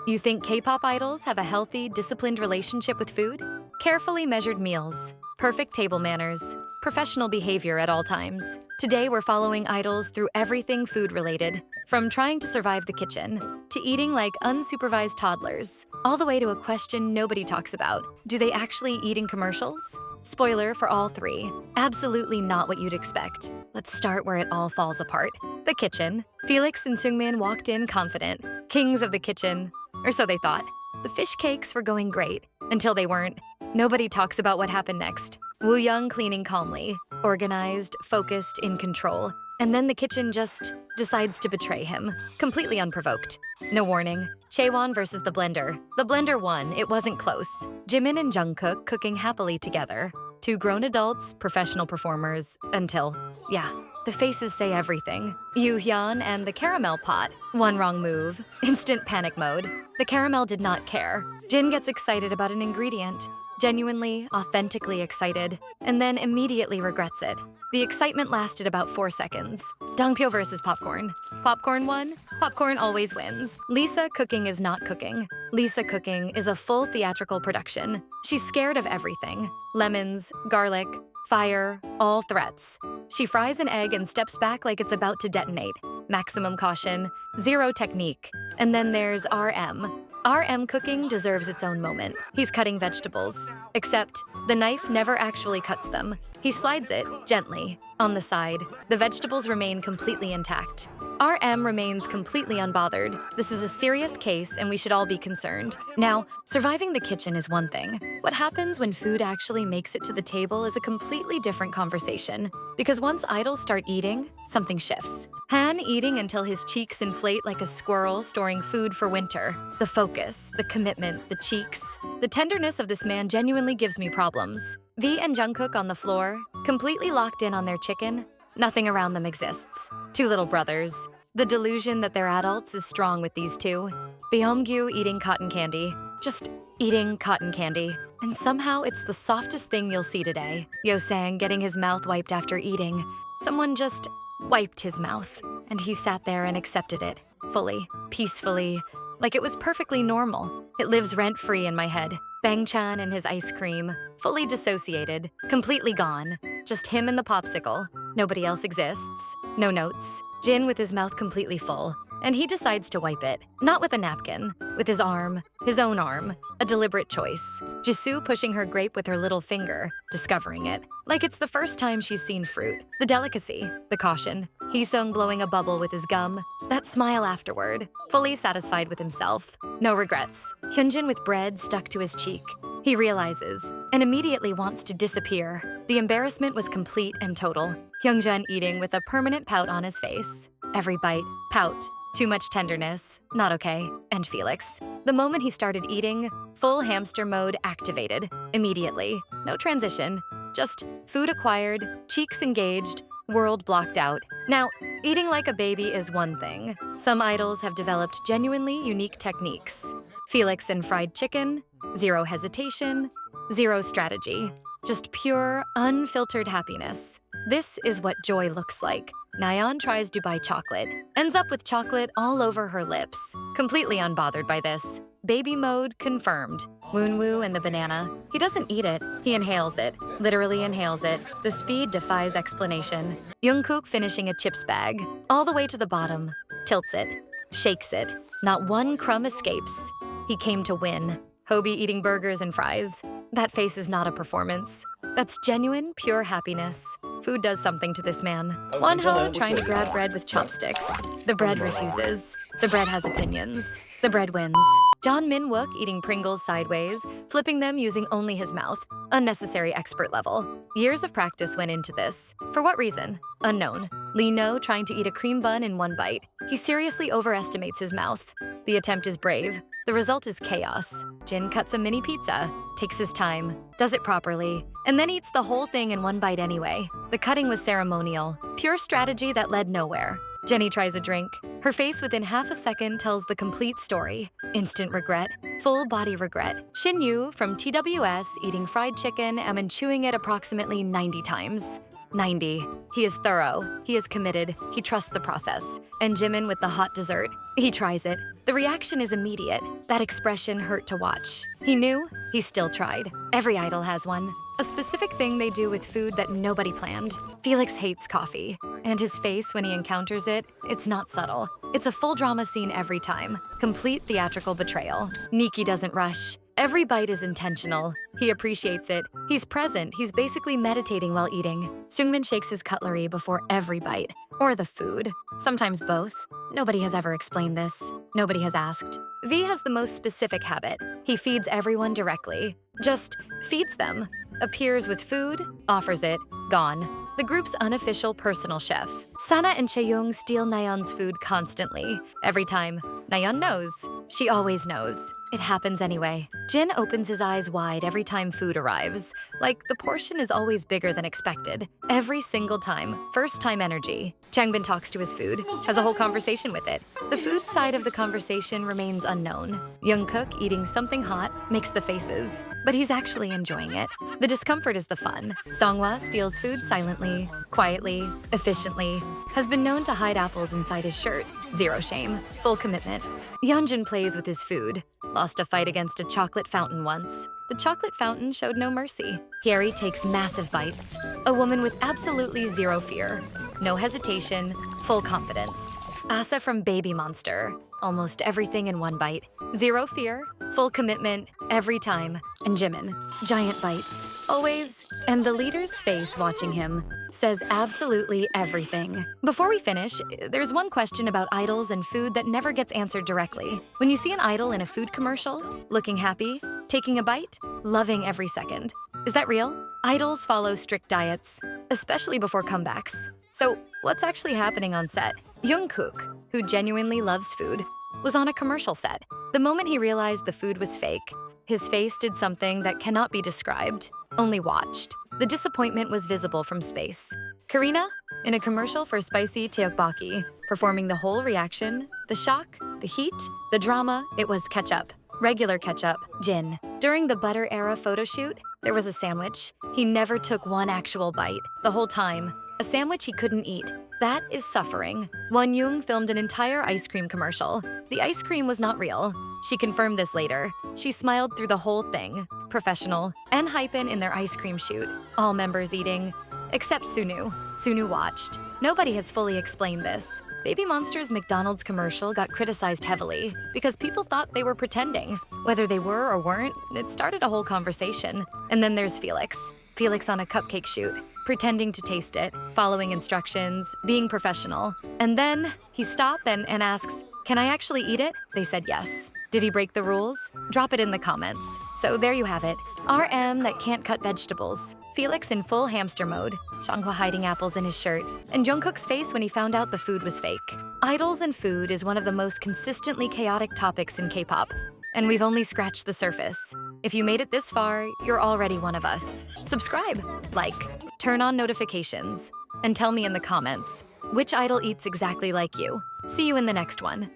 You think K-pop idols have a healthy, disciplined relationship with food? Carefully measured meals, perfect table manners, professional behavior at all times. Today we're following idols through everything food-related, from trying to survive the kitchen, to eating like unsupervised toddlers, all the way to a question nobody talks about. Do they actually eat in commercials? Spoiler for all three, absolutely not what you'd expect. Let's start where it all falls apart. The kitchen. Felix and Seungmin walked in confident, kings of the kitchen, or so they thought. The fish cakes were going great, until they weren't. Nobody talks about what happened next. Woo Young cleaning calmly, organized, focused, in control. And then the kitchen just decides to betray him, completely unprovoked. No warning. Chaewon versus the blender. The blender won, it wasn't close. Jimin and Jungkook cooking happily together. Two grown adults, professional performers, until, yeah, the faces say everything. Yoo Hyun and the caramel pot. One wrong move. Instant panic mode. The caramel did not care. Jin gets excited about an ingredient. Genuinely, authentically excited, and then immediately regrets it. The excitement lasted about 4 seconds. Dongpyo versus popcorn. Popcorn won. Popcorn always wins. Lisa cooking is not cooking. Lisa cooking is a full theatrical production. She's scared of everything. Lemons, garlic, fire, all threats. She fries an egg and steps back like it's about to detonate. Maximum caution, zero technique. And then there's RM. RM cooking deserves its own moment. He's cutting vegetables, except the knife never actually cuts them. He slides it, gently, on the side. The vegetables remain completely intact. RM remains completely unbothered. This is a serious case and we should all be concerned. Now, surviving the kitchen is one thing. What happens when food actually makes it to the table is a completely different conversation. Because once idols start eating, something shifts. Han eating until his cheeks inflate like a squirrel storing food for winter. The focus, the commitment, the cheeks. The tenderness of this man genuinely gives me problems. V and Jungkook on the floor, completely locked in on their chicken. Nothing around them exists. Two little brothers. The delusion that they're adults is strong with these two. Beomgyu eating cotton candy. Just eating cotton candy. And somehow it's the softest thing you'll see today. Yosang getting his mouth wiped after eating. Someone just wiped his mouth. And he sat there and accepted it. Fully, peacefully, like it was perfectly normal. It lives rent-free in my head. Bang-chan and his ice cream. Fully dissociated. Completely gone. Just him and the popsicle. Nobody else exists. No notes. Jin with his mouth completely full. And he decides to wipe it. Not with a napkin. With his arm. His own arm. A deliberate choice. Jisoo pushing her grape with her little finger. Discovering it. Like it's the first time she's seen fruit. The delicacy. The caution. Heesung blowing a bubble with his gum. That smile afterward. Fully satisfied with himself. No regrets. Hyunjin with bread stuck to his cheek. He realizes, and immediately wants to disappear. The embarrassment was complete and total. Hyungjin eating with a permanent pout on his face. Every bite, pout. Too much tenderness, not okay. And Felix. The moment he started eating, full hamster mode activated. Immediately. No transition. Just food acquired, cheeks engaged, world blocked out. Now, eating like a baby is one thing. Some idols have developed genuinely unique techniques. Felix and fried chicken, zero hesitation, zero strategy. Just pure, unfiltered happiness. This is what joy looks like. Nayeon tries to buy chocolate, ends up with chocolate all over her lips. Completely unbothered by this. Baby mode confirmed. Woonwoo and the banana. He doesn't eat it, he inhales it. Literally inhales it. The speed defies explanation. Jungkook finishing a chips bag. All the way to the bottom. Tilts it. Shakes it. Not one crumb escapes. He came to win. Hobie eating burgers and fries. That face is not a performance. That's genuine, pure happiness. Food does something to this man. Wonho trying to grab bread with chopsticks. The bread refuses. The bread has opinions. The bread wins. John Min-wook eating Pringles sideways, flipping them using only his mouth. Unnecessary expert level. Years of practice went into this. For what reason? Unknown. Lee No trying to eat a cream bun in one bite. He seriously overestimates his mouth. The attempt is brave. The result is chaos. Jin cuts a mini pizza, takes his time, does it properly, and then eats the whole thing in one bite anyway. The cutting was ceremonial. Pure strategy that led nowhere. Jenny tries a drink. Her face within half a second tells the complete story. Instant regret. Full body regret. Shin Yu from TWS eating fried chicken and chewing it approximately 90 times. 90. He is thorough. He is committed. He trusts the process. And Jimin with the hot dessert. He tries it. The reaction is immediate. That expression hurt to watch. He knew, he still tried. Every idol has one. A specific thing they do with food that nobody planned. Felix hates coffee, and his face when he encounters it, it's not subtle. It's a full drama scene every time. Complete theatrical betrayal. Nikki doesn't rush. Every bite is intentional. He appreciates it. He's present. He's basically meditating while eating. Seungmin shakes his cutlery before every bite. Or the food. Sometimes both. Nobody has ever explained this. Nobody has asked. V has the most specific habit. He feeds everyone directly. Just feeds them. Appears with food, offers it, gone. The group's unofficial personal chef. Sana and Chaeyoung steal Nayeon's food constantly. Every time. Nayeon knows. She always knows. It happens anyway. Jin opens his eyes wide every time food arrives. Like the portion is always bigger than expected. Every single time. First time energy. Changbin talks to his food, has a whole conversation with it. The food side of the conversation remains unknown. Jungkook, eating something hot, makes the faces. But he's actually enjoying it. The discomfort is the fun. Seonghwa steals food silently, quietly, efficiently. Has been known to hide apples inside his shirt. Zero shame. Full commitment. Yeonjun plays with his food. Lost a fight against a chocolate fountain once. The chocolate fountain showed no mercy. Hyeri takes massive bites. A woman with absolutely zero fear. No hesitation, full confidence. Asa from Baby Monster. Almost everything in one bite. Zero fear, full commitment, every time. And Jimin. Giant bites. Always. And the leader's face watching him says absolutely everything. Before we finish, there's one question about idols and food that never gets answered directly. When you see an idol in a food commercial, looking happy, taking a bite, loving every second. Is that real? Idols follow strict diets, especially before comebacks. So what's actually happening on set? Jungkook, who genuinely loves food, was on a commercial set. The moment he realized the food was fake, his face did something that cannot be described, only watched. The disappointment was visible from space. Karina, in a commercial for spicy tteokbokki, performing the whole reaction, the shock, the heat, the drama, it was ketchup. Regular ketchup, Jin. During the butter era photo shoot, there was a sandwich. He never took one actual bite, the whole time. A sandwich he couldn't eat. That is suffering. Wonyoung filmed an entire ice cream commercial. The ice cream was not real. She confirmed this later. She smiled through the whole thing. Professional. And Hypen in their ice cream shoot. All members eating. Except Sunu. Sunu watched. Nobody has fully explained this. Baby Monster's McDonald's commercial got criticized heavily because people thought they were pretending. Whether they were or weren't, it started a whole conversation. And then there's Felix. Felix on a cupcake shoot, pretending to taste it, following instructions, being professional. And then he stops and asks, "Can I actually eat it?" They said yes. Did he break the rules? Drop it in the comments. So there you have it. RM that can't cut vegetables. Felix in full hamster mode. Seonghwa hiding apples in his shirt. And Jungkook's face when he found out the food was fake. Idols and food is one of the most consistently chaotic topics in K-pop. And we've only scratched the surface. If you made it this far, you're already one of us. Subscribe, like, turn on notifications, and tell me in the comments, which idol eats exactly like you? See you in the next one.